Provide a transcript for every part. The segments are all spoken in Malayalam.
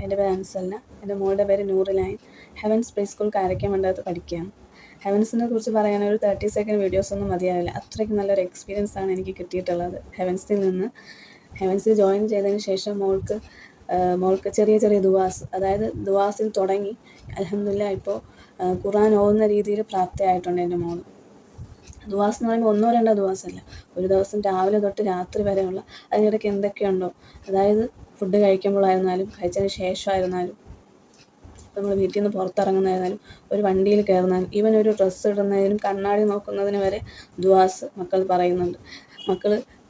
എൻ്റെ പേര് അൻസൽന. എൻ്റെ മോളുടെ പേര് നൂറുലൈൻ. ഹെവൻസ് പ്രീ സ്കൂൾ കാരയ്ക്കമണ്ടകത്ത് പഠിക്കുകയാണ്. ഹെവൻസിനെ കുറിച്ച് പറയാൻ ഒരു 30 സെക്കൻഡ് വീഡിയോസൊന്നും മതിയാവില്ല. അത്രയ്ക്ക് നല്ലൊരു എക്സ്പീരിയൻസ് ആണ് എനിക്ക് കിട്ടിയിട്ടുള്ളത് ഹെവൻസിൽ നിന്ന്. ഹെവൻസിൽ ജോയിൻ ചെയ്തതിന് ശേഷം മോൾക്ക് ചെറിയ ചെറിയ ദുവാസ്, അതായത് ദുവാസിൽ തുടങ്ങി അൽഹംദുലില്ലാഹ് ഇപ്പോൾ ഖുർആൻ ഓതുന്ന രീതിയിൽ പ്രാപ്തയായിട്ടുണ്ട് എൻ്റെ മോൾ. ദുവാസ് എന്ന് പറയുമ്പോൾ 1-2 ദുവാസല്ല, ഒരു ദിവസം രാവിലെ തൊട്ട് രാത്രി വരെയുള്ള, അതിനിടയ്ക്ക് എന്തൊക്കെയുണ്ടോ, അതായത് ഫുഡ് കഴിക്കുമ്പോഴായിരുന്നാലും കഴിച്ചതിന് ശേഷമായിരുന്നാലും, നമ്മൾ വീട്ടിൽ നിന്ന് പുറത്തിറങ്ങുന്നതായിരുന്നാലും ഒരു വണ്ടിയിൽ കയറുന്നാലും ഈവൻ ഒരു ഡ്രസ്സ് ഇടുന്നതിനും കണ്ണാടി നോക്കുന്നതിന് വരെ ദുവാസ് മക്കൾ പറയുന്നുണ്ട്.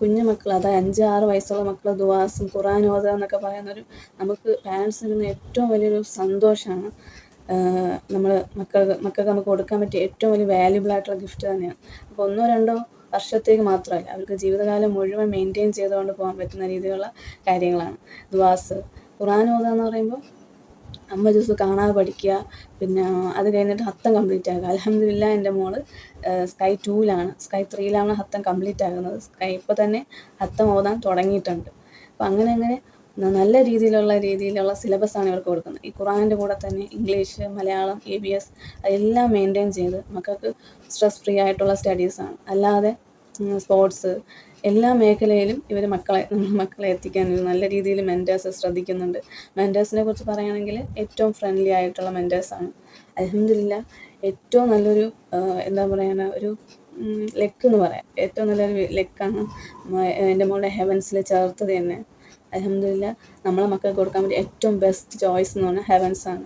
കുഞ്ഞു മക്കൾ, അതായത് 5-6 വയസ്സുള്ള മക്കൾ ദുവാസും ഖുർആൻ ഓതുക എന്നൊക്കെ പറയുന്നൊരു, നമുക്ക് പാരൻസിന് കിട്ടുന്ന ഏറ്റവും വലിയൊരു സന്തോഷമാണ്. മക്കൾക്ക് നമുക്ക് കൊടുക്കാൻ പറ്റിയ ഏറ്റവും വലിയ വാല്യുബിൾ ആയിട്ടുള്ള ഗിഫ്റ്റ് തന്നെയാണ്. അപ്പോൾ 1-2 വർഷത്തേക്ക് മാത്രമല്ല, അവർക്ക് ജീവിതകാലം മുഴുവൻ മെയിൻറ്റെയിൻ ചെയ്തുകൊണ്ട് പോകാൻ പറ്റുന്ന രീതിയിലുള്ള കാര്യങ്ങളാണ് ദുവാസ്. ഖുർആൻ ഓതുക എന്ന് പറയുമ്പോൾ 50 ദിവസം കാണാതെ പഠിക്കുക, പിന്നെ അത് കഴിഞ്ഞിട്ട് ഹത്തം കംപ്ലീറ്റ് ആക്കുക. അൽഹംദുലില്ലാഹ് എൻ്റെ മോള് സ്കൈ 2-ലാണ്, സ്കൈ 3-ലാണ് ഹത്തം കംപ്ലീറ്റ് ആകുന്നത്. ഇപ്പോൾ തന്നെ ഹത്തം ഓതാൻ തുടങ്ങിയിട്ടുണ്ട്. അപ്പോൾ അങ്ങനെ നല്ല രീതിയിലുള്ള സിലബസാണ് ഇവർക്ക് കൊടുക്കുന്നത്. ഈ ഖുർആൻ്റെ കൂടെ തന്നെ ഇംഗ്ലീഷ്, മലയാളം, EVS അതെല്ലാം മെയിൻറ്റെയിൻ ചെയ്ത് മക്കൾക്ക് സ്ട്രെസ് ഫ്രീ ആയിട്ടുള്ള സ്റ്റഡീസാണ്. അല്ലാതെ സ്പോർട്സ് എല്ലാ മേഖലയിലും മക്കളെ എത്തിക്കാൻ നല്ല രീതിയിൽ മെൻറ്റേഴ്സ് ശ്രദ്ധിക്കുന്നുണ്ട്. മെൻറ്റേഴ്സിനെ കുറിച്ച് പറയുകയാണെങ്കിൽ ഏറ്റവും ഫ്രണ്ട്ലി ആയിട്ടുള്ള മെൻറ്റേഴ്സാണ്. അൽഹംദുലില്ലാഹ് ഏറ്റവും നല്ലൊരു എന്താ പറയുക, ഒരു ലെക്ക് എന്ന് പറയാം, ഏറ്റവും നല്ലൊരു ലെക്കാണ് എൻ്റെ മോളുടെ ഹെവൻസിൽ ചേർത്തത് തന്നെ. അൽഹംദുലില്ലാഹ് നമ്മളെ മക്കൾക്ക് കൊടുക്കാൻ പറ്റിയ ഏറ്റവും ബെസ്റ്റ് ചോയ്സ് എന്ന് പറഞ്ഞാൽ ഹെവൻസാണ്.